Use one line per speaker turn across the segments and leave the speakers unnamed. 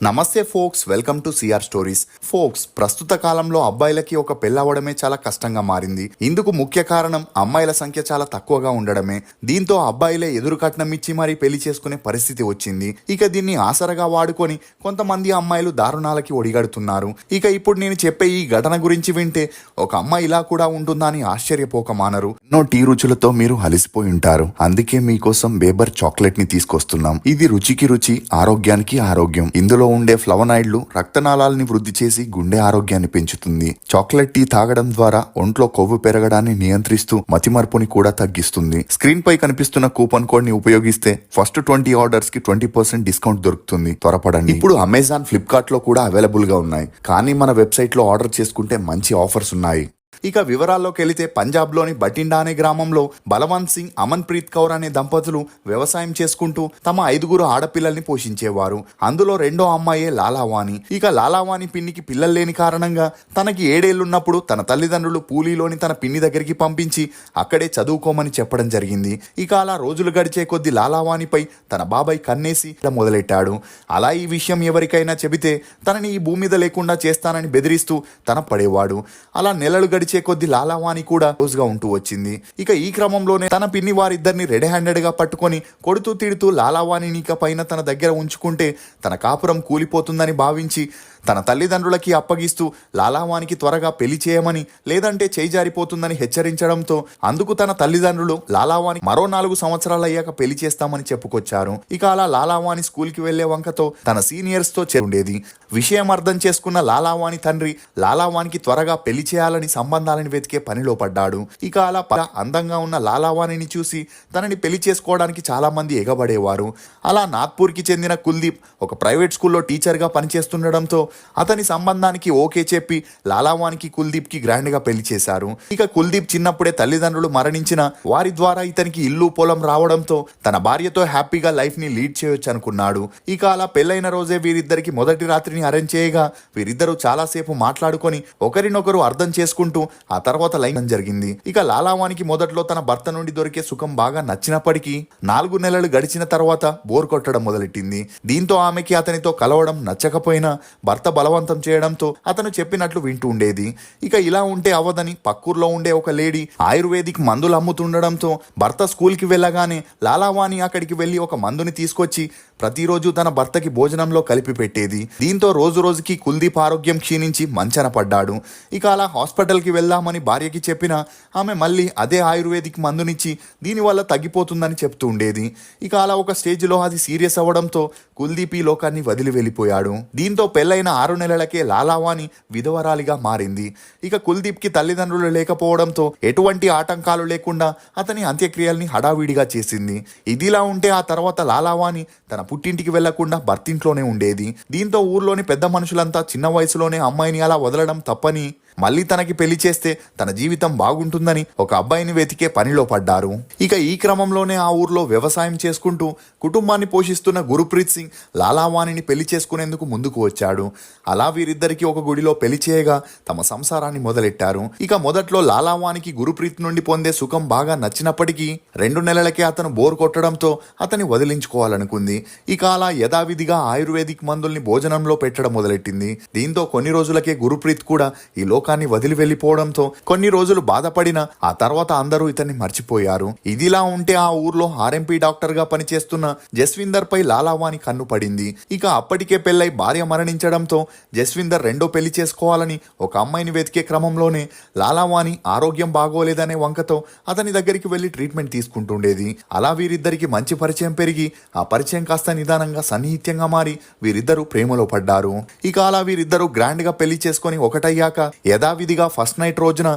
నమస్తే folks, welcome to CR stories. Folks, ప్రస్తుత కాలంలో అబ్బాయిలకి ఒక పెళ్ళవడమే చాలా కష్టంగా మారింది. ఇందుకు ముఖ్య కారణం అమ్మాయిల సంఖ్య చాలా తక్కువగా ఉండడమే. దీంతో అబ్బాయిలే ఎదురు కట్నం ఇచ్చి మరీ పెళ్లి చేసుకునే పరిస్థితి వచ్చింది. ఇక దీన్ని ఆసరగా వాడుకొని కొంతమంది అమ్మాయిలు దారుణాలకి ఒడిగడుతున్నారు. ఇక ఇప్పుడు నేను చెప్పే ఈ ఘటన గురించి వింటే ఒక అమ్మాయి ఇలా కూడా ఉంటుందా అని ఆశ్చర్యపోకమానరు. ఎన్నో టీ రుచులతో మీరు అలసిపోయి ఉంటారు. అందుకే మీకోసం బేబర్ చాక్లెట్ ని తీసుకొస్తున్నాం. ఇది రుచికి రుచి, ఆరోగ్యానికి ఆరోగ్యం. ఇందులో ఉండే ఫ్లవనాయిడ్లు రక్తనాళాలని వృద్ధి చేసి గుండె ఆరోగ్యాన్ని పెంచుతుంది. చాక్లెట్ టీ తాగడం ద్వారా ఒంట్లో కొవ్వు పెరగడాన్ని నియంత్రిస్తూ మతిమరుపుని కూడా తగ్గిస్తుంది. స్క్రీన్ పై కనిపిస్తున్న కూపన్ కోడ్ ని ఉపయోగిస్తే ఫస్ట్ 20 ఆర్డర్స్ కి 20% డిస్కౌంట్ దొరుకుతుంది. త్వరపడండి. ఇప్పుడు అమెజాన్, ఫ్లిప్కార్ట్ లో కూడా అవైలబుల్ గా ఉన్నాయి. కానీ మన వెబ్సైట్ లో ఆర్డర్ చేసుకుంటే మంచి ఆఫర్స్ ఉన్నాయి. ఇక వివరాల్లోకి వెళితే పంజాబ్లోని బటిండా అనే గ్రామంలో బలవంత్ సింగ్, అమన్ప్రీత్ కౌర్ అనే దంపతులు వ్యవసాయం చేసుకుంటూ తమ 5 ఆడపిల్లల్ని పోషించేవారు. అందులో రెండో అమ్మాయే లాలావాణి. ఇక లాలావాణి పిన్నికి పిల్లలు లేని కారణంగా తనకి 7 ఏళ్లున్నప్పుడు తన తల్లిదండ్రులు పూలీలోని తన పిన్ని దగ్గరికి పంపించి అక్కడే చదువుకోమని చెప్పడం జరిగింది. ఇక అలా రోజులు గడిచే కొద్ది లాలావాణిపై తన బాబాయ్ కన్నేసి మొదలెట్టాడు. అలా ఈ విషయం ఎవరికైనా చెబితే తనని ఈ భూమి మీద లేకుండా చేస్తానని బెదిరిస్తూ తన పడేవాడు. అలా నెలలు గడిచే కొద్ది లాలావాణి కూడా క్లోజ్గా ఉంటూ వచ్చింది. ఇక ఈ క్రమంలోనే తన పిన్ని వారిద్దరిని రెడ్ హ్యాండెడ్ గా పట్టుకొని కొడుతూ తిడుతూ లాలావాణిని ఇక పైన తన దగ్గర ఉంచుకుంటే తన కాపురం కూలిపోతుందని భావించి తన తల్లిదండ్రులకి అప్పగిస్తూ లాలావానికి త్వరగా పెళ్లి చేయమని, లేదంటే చేయి జారిపోతుందని హెచ్చరించడంతో అందుకు తన తల్లిదండ్రులు లాలావాని మరో 4 సంవత్సరాలు అయ్యాక పెళ్లి చేస్తామని చెప్పుకొచ్చారు. ఇక అలా లాలావాని స్కూల్ కి వెళ్లే వంకతో తన సీనియర్స్ తో ఉండేది. విషయం అర్థం చేసుకున్న లాలావాని తండ్రి లాలావానికి త్వరగా పెళ్లి చేయాలని సంబంధాలను వెతికే పనిలో పడ్డాడు. ఇక అలా అందంగా ఉన్న లాలావాణిని చూసి తనని పెళ్లి చేసుకోవడానికి చాలా మంది ఎగబడేవారు. అలా నాగ్పూర్ కి చెందిన కుల్దీప్ ఒక ప్రైవేట్ స్కూల్లో టీచర్ గా పనిచేస్తుండడంతో అతని సంబంధానికి ఓకే చెప్పి లాలావానికి కుల్దీప్ కి గ్రాండ్ గా పెళ్లి చేశారు. ఇక కుల్దీప్ చిన్నప్పుడే తల్లిదండ్రులు మరణించిన వారి ద్వారా ఇతనికి ఇల్లు పొలం రావడంతో తన భార్యతో హ్యాపీగా లైఫ్ ని లీడ్ చేయొచ్చు అనుకున్నాడు. ఇక అలా పెళ్లైన రోజే వీరిద్దరికి మొదటి రాత్రిని అరేంజ్ చేయగా వీరిద్దరూ చాలాసేపు మాట్లాడుకొని ఒకరినొకరు అర్థం చేసుకుంటూ ఆ తర్వాత లైన్ జరిగింది. ఇక లాలావానికి మొదట్లో తన భర్త నుండి దొరికే సుఖం బాగా నచ్చినప్పటికీ 4 నెలలు గడిచిన తర్వాత బోర్ కొట్టడం మొదలెట్టింది. దీంతో ఆమెకి అతనితో కలవడం నచ్చకపోయినా భర్త బలవంతం చేయడంతో అతను చెప్పినట్లు వింటూ ఉండేది. ఇక ఇలా ఉంటే అవ్వదని పక్కూర్లో ఉండే ఒక లేడీ ఆయుర్వేదిక్ మందులు అమ్ముతుండడంతో భర్త స్కూల్కి వెళ్ళగానే లాలావాణి అక్కడికి వెళ్ళి ఒక మందుని తీసుకొచ్చి ప్రతిరోజు తన భర్తకి భోజనంలో కలిపి పెట్టేది. దీంతో రోజు రోజుకి కుల్దీప్ ఆరోగ్యం క్షీణించి మంచన పడ్డాడు. ఇక అలా హాస్పిటల్కి వెళ్దామని భార్యకి చెప్పినా ఆమె మళ్ళీ అదే ఆయుర్వేదిక్ మందునిచ్చి దీనివల్ల తగ్గిపోతుందని చెప్తూ ఉండేది. ఇక అలా ఒక స్టేజ్లో అది సీరియస్ అవ్వడంతో కుల్దీప్ ఈ లోకాన్ని వదిలి వెళ్ళిపోయాడు. దీంతో పెళ్లైన 6 నెలలకే లాలావాణి విధవరాలిగా మారింది. ఇక కుల్దీప్ కి తల్లిదండ్రులు లేకపోవడంతో ఎటువంటి ఆటంకాలు లేకుండా అతని అంత్యక్రియల్ని హడావిడిగా చేసింది. ఇదిలా ఉంటే ఆ తర్వాత లాలావాణి తన పుట్టింటికి వెళ్లకుండా భర్తింట్లోనే ఉండేది. దీంతో ఊర్లోని పెద్ద మనుషులంతా చిన్న వయసులోనే అమ్మాయిని అలా వదలడం తప్పని, మళ్ళీ తనకి పెళ్లి చేస్తే తన జీవితం బాగుంటుందని ఒక అబ్బాయిని వెతికే పనిలో పడ్డారు. ఇక ఈ క్రమంలోనే ఆ ఊర్లో వ్యవసాయం చేసుకుంటూ కుటుంబాన్ని పోషిస్తున్న గురుప్రీత్ సింగ్ లాలావాణిని పెళ్లి చేసుకునేందుకు ముందుకు వచ్చాడు. అలా వీరిద్దరికి ఒక గుడిలో పెళ్లి చేయగా తమ సంసారాన్ని మొదలెట్టారు. ఇక మొదట్లో లాలావానికి గురుప్రీత్ నుండి పొందే సుఖం బాగా నచ్చినప్పటికీ 2 నెలలకే అతను బోర్ కొట్టడంతో అతన్ని వదిలించుకోవాలనుకుంది. ఇక అలా యథావిధిగా ఆయుర్వేదిక్ మందుల్ని భోజనంలో పెట్టడం మొదలెట్టింది. దీంతో కొన్ని రోజులకే గురుప్రీత్ కూడా ఈ లోకాన్ని వదిలి వెళ్లిపోవడంతో కొన్ని రోజులు బాధపడిన ఆ తర్వాత అందరూ ఇతన్ని మర్చిపోయారు. ఇదిలా ఉంటే ఆ ఊర్లో ఆర్ఎంపీ డాక్టర్ గా పనిచేస్తున్న జస్విందర్ పై లాలావాని కన్ను పడింది. ఇక అప్పటికే పెళ్లై భార్య మరణించడంతో జస్విందర్ రెండో పెళ్లి చేసుకోవాలని ఒక అమ్మాయిని వెతికే క్రమంలోనే లాలావాని ఆరోగ్యం బాగోలేదనే వంకతో అతని దగ్గరికి వెళ్లి ట్రీట్మెంట్ తీసుకుంటుండేది. అలా వీరిద్దరికి మంచి పరిచయం పెరిగి ఆ పరిచయం కాస్త నిదానంగా సన్నిహిత్యంగా మారి వీరిద్దరూ ప్రేమలో పడ్డారు. ఇక అలా వీరిద్దరూ గ్రాండ్ గా పెళ్లి చేసుకుని ఒకటయ్యాక యథావిధిగా ఫస్ట్ నైట్ రోజున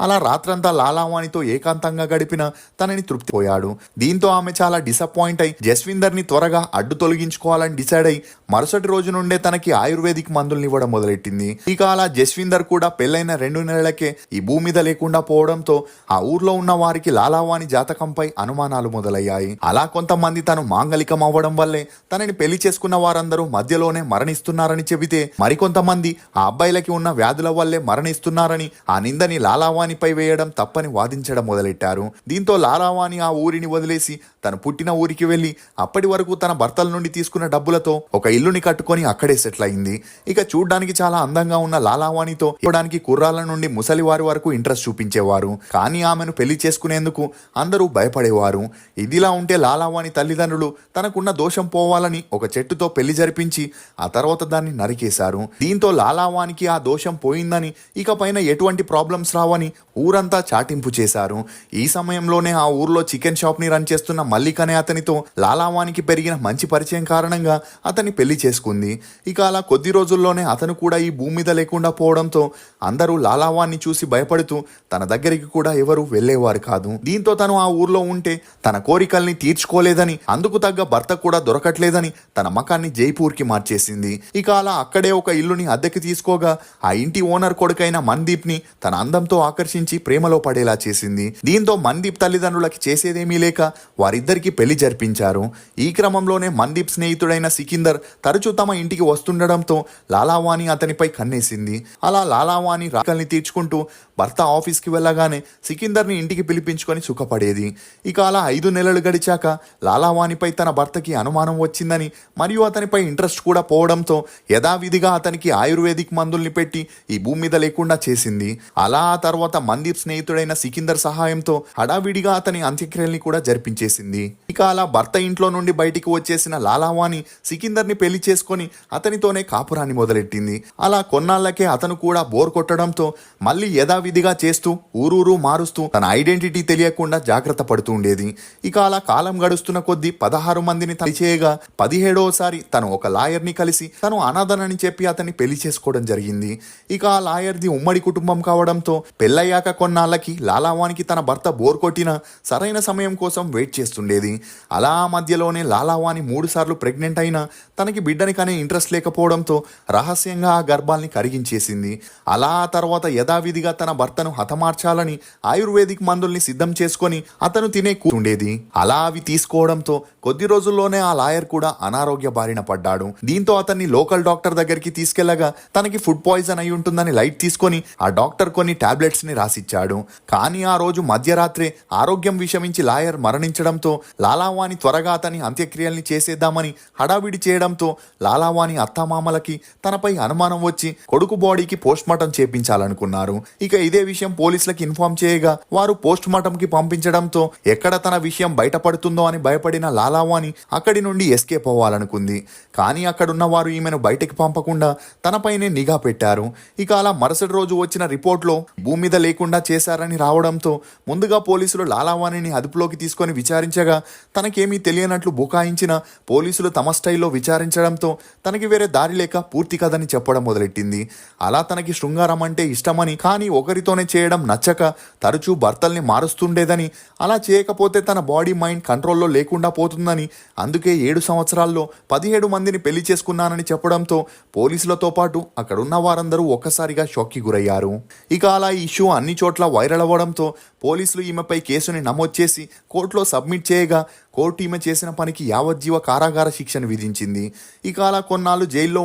అలా రాత్రంతా లాలావాణితో ఏకాంతంగా గడిపిన తనని తృప్తిపోయాడు. దీంతో ఆమె చాలా డిసప్పాయింట్ అయి జస్విందర్ ని త్వరగా అడ్డు తొలగించుకోవాలని డిసైడ్ అయి మరుసటి రోజు నుండే తనకి ఆయుర్వేదిక్ మందుల్ని ఇవ్వడం మొదలెట్టింది. ఇక అలా జస్విందర్ కూడా పెళ్లైన 2 నెలలకే ఈ భూమి మీద లేకుండా పోవడంతో ఆ ఊర్లో ఉన్న వారికి లాలావాణి జాతకంపై అనుమానాలు మొదలయ్యాయి. అలా కొంతమంది తను మాంగలికం అవ్వడం వల్లే తనని పెళ్లి చేసుకున్న వారందరూ మధ్యలోనే మరణిస్తున్నారని చెబితే, మరికొంతమంది ఆ అబ్బాయిలకి ఉన్న వ్యాధుల వల్లే మరణిస్తున్నారని ఆ నిందని లాలావాణిపై వేయడం తప్పని వాదించడం మొదలెట్టారు. దీంతో లాలావాణి ఆ ఊరిని వదిలేసి తను పుట్టిన ఊరికి వెళ్లి అప్పటి వరకు తన భర్తల నుండి తీసుకున్న డబ్బులతో ఒక ఇల్లుని కట్టుకొని అక్కడే సెటిల్ అయింది. ఇక చూడ్డానికి చాలా అందంగా ఉన్న లాలావాణితో ఇవ్వడానికి కుర్రాల నుండి ముసలివారి వరకు ఇంట్రెస్ట్ చూపించేవారు. కానీ ఆమెను పెళ్లి చేసుకునేందుకు అందరూ భయపడేవారు. ఇదిలా ఉంటే లాలావాణి తల్లిదండ్రులు తనకున్న దోషం పోవాలని ఒక చెట్టుతో పెళ్లి జరిపించి ఆ తర్వాత దాన్ని నరికేశారు. దీంతో లాలావానికి ఆ దోషం పోయిందని, ఇక పైన ఎటువంటి ప్రాబ్లమ్స్ రావని ఊరంతా చాటింపు చేశారు. ఈ సమయంలోనే ఆ ఊర్లో చికెన్ షాప్ ని రన్ చేస్తున్న మల్లిక్ అనే అతనితో లాలావానికి పెరిగిన మంచి పరిచయం కారణంగా అతన్ని పెళ్లి చేసుకుంది. ఇక అలా కొద్ది రోజుల్లోనే అతను కూడా ఈ భూమి మీద లేకుండా పోవడంతో అందరూ లాలావాన్ని చూసి భయపడుతూ తన దగ్గరికి కూడా ఎవరు వెళ్లేవారు కాదు. దీంతో తను ఆ ఊర్లో ఉంటే తన కోరికల్ని తీర్చుకోలేదని, అందుకు తగ్గ భర్త కూడా దొరకట్లేదని తన మకాన్ని జైపూర్కి మార్చేసింది. ఇక అలా అక్కడే ఒక ఇల్లుని అద్దెకి తీసుకోగా ఆ ఇంటి ఓనర్ కొడుకైన మన్దీప్ ని తన అందంతో ఆకర్షించి ప్రేమలో పడేలా చేసింది. దీంతో మన్దీప్ తల్లిదండ్రులకి చేసేదేమీ లేక వారిద్దరికి పెళ్లి జరిపించారు. ఈ క్రమంలోనే మన్దీప్ స్నేహితుడైన సికిందర్ తరచూ తమ ఇంటికి వస్తుండడంతో లాలావాణి అతనిపై కన్నేసింది. అలా లాలావాణి రాకల్ని తీర్చుకుంటూ భర్త ఆఫీస్కి వెళ్ళగానే సికిందర్ని ఇంటికి పిలిపించుకొని సుఖపడేది. ఇక అలా 5 నెలలు గడిచాక లాలావాణిపై తన భర్తకి అనుమానం వచ్చిందని మరియు అతనిపై ఇంట్రెస్ట్ కూడా పోవడంతో యథావిధిగా అతనికి ఆయుర్వేదిక్ మందుల్ని పెట్టి ఈ భూమి మీద లేకుండా చేసింది. అలా ఆ తర్వాత మన్దీప్ స్నేహితుడైన సికిందర్ సహాయంతో హడావిడిగా అతని అంత్యక్రియల్ని కూడా జరిపించేసింది. ఇక అలా భర్త ఇంట్లో నుండి బయటికి వచ్చేసిన లాలావాణి సికిందర్ని పెళ్లి చేసుకొని అతనితోనే కాపురాన్ని మొదలెట్టింది. అలా కొన్నాళ్లకే అతను కూడా బోర్ కొట్టడంతో మళ్ళీ యథావిధిగా చేస్తూ ఊరూరు మారుస్తూ తన ఐడెంటిటీ తెలియకుండా జాగ్రత్త పడుతూ ఉండేది. ఇక అలా కాలం గడుస్తున్న కొద్దీ 16 మందిని చేయగా 17వసారి తను ఒక లాయర్ని కలిసి తను అనాథనని చెప్పి అతన్ని పెళ్లి చేసుకోవడం జరిగింది. ఇక ఆ లాయర్ది ఉమ్మడి కుటుంబం కావడంతో పెళ్ళయ్యాక కొన్నాళ్ళకి లాలావానికి తన భర్త బోర్ కొట్టిన సరైన సమయం కోసం వెయిట్ చేస్తుండేది. అలా ఆ మధ్యలోనే లాలావాని 3 సార్లు ప్రెగ్నెంట్ అయినా తనకి బిడ్డని కనే ఇంట్రెస్ట్ లేకపోవడంతో రహస్యంగా ఆ గర్భాల్ని కరిగించేసింది. అలా ఆ తర్వాత యథావిధిగా తన భర్తను హతమార్చాలని ఆయుర్వేదిక్ మందుల్ని సిద్ధం చేసుకొని అతను తినే కూతుండేది. అలా అవి తీసుకోవడంతో కొద్ది రోజుల్లోనే ఆ లాయర్ కూడా అనారోగ్య బారిన పడ్డాడు. దీంతో అతన్ని లోకల్ డాక్టర్ దగ్గరికి తీసుకెళ్లగా తనకి ఫుడ్ పాయిజన్ అయి ఉంటుందని లైట్ తీసుకొని ఆ డాక్టర్ కొన్ని టాబ్లెట్స్ ని రాసిచ్చాడు. కానీ ఆ రోజు మధ్యరాత్రే ఆరోగ్యం విషమించి లాయర్ మరణించడంతో లాలావాని త్వరగా అతని అంత్యక్రియల్ని చేసేద్దామని హడావిడి చేయడంతో లాలావాని అత్తమామలకి తనపై అనుమానం వచ్చి కొడుకు బాడీకి పోస్ట్ మార్టం చేపించాలనుకున్నారు. ఇక ఇదే విషయం పోలీసులకు ఇన్ఫార్మ్ చేయగా వారు పోస్ట్ మార్టం కి పంపించడంతో ఎక్కడ తన విషయం బయటపడుతుందో అని భయపడిన లాలావాని అక్కడి నుండి ఎస్కేప్ అవ్వాలనుకుంది. కానీ అక్కడున్న వారు ఈమెను బయటకి పంపకుండా తనపైనే నిఘా పెట్టారు. ఇక అలా మరుసటి రోజు వచ్చిన రిపోర్ట్లో భూమి మీద లేకుండా చేశారని రావడంతో ముందుగా పోలీసులు లాలావాణిని అదుపులోకి తీసుకొని విచారించగా తనకేమీ తెలియనట్లు బుకాయించిన పోలీసులు తమ స్టైల్లో విచారించడంతో తనకి వేరే దారి లేక పూర్తి కథని చెప్పడం మొదలెట్టింది. అలా తనకి శృంగారం అంటే ఇష్టమని, కానీ ఒకరితోనే చేయడం నచ్చక తరచూ భర్తల్ని మారుస్తుండేదని, అలా చేయకపోతే తన బాడీ మైండ్ కంట్రోల్లో లేకుండా పోతుందని, అందుకే 7 సంవత్సరాల్లో 17 మందిని పెళ్లి చేసుకున్నానని చెప్పడంతో పోలీసులతో పాటు అక్కడున్న వారందరూ ఒక్కసారిగా షాక్కి గురయ్యారు. ఇక అలా ఈ ఇష్యూ అన్ని చోట్ల వైరల్ అవ్వడంతో పోలీసులు ఈమెపై కేసుని నమోదు చేసి కోర్టులో సబ్మిట్ చేయగా కోర్టు ఈమె చేసిన పనికి యావజ్జీవ కారాగార శిక్షను విధించింది. ఇక అలా కొన్నాళ్ళు జైల్లో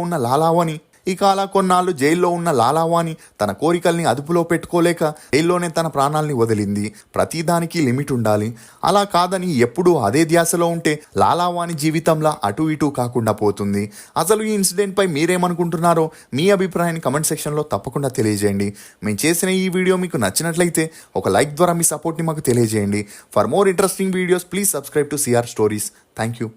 ఉన్న లాలావాని తన కోరికల్ని అదుపులో పెట్టుకోలేక జైల్లోనే తన ప్రాణాల్ని వదిలింది. ప్రతిదానికి లిమిట్ ఉండాలి. అలా కాదని ఎప్పుడూ అదే ధ్యాసలో ఉంటే లాలావాని జీవితంలో అటు ఇటు కాకుండా పోతుంది. అసలు ఈ ఇన్సిడెంట్ పై మీరేమనుకుంటున్నారో మీ అభిప్రాయాన్ని కమెంట్ సెక్షన్లో తప్పకుండా తెలియజేయండి. మేము చేసిన ఈ వీడియో మీకు నచ్చినట్లయితే ఒక లైక్ ద్వారా మీ సపోర్ట్ని మాకు తెలియజేయండి. For more interesting videos please subscribe to CR stories. Thank you.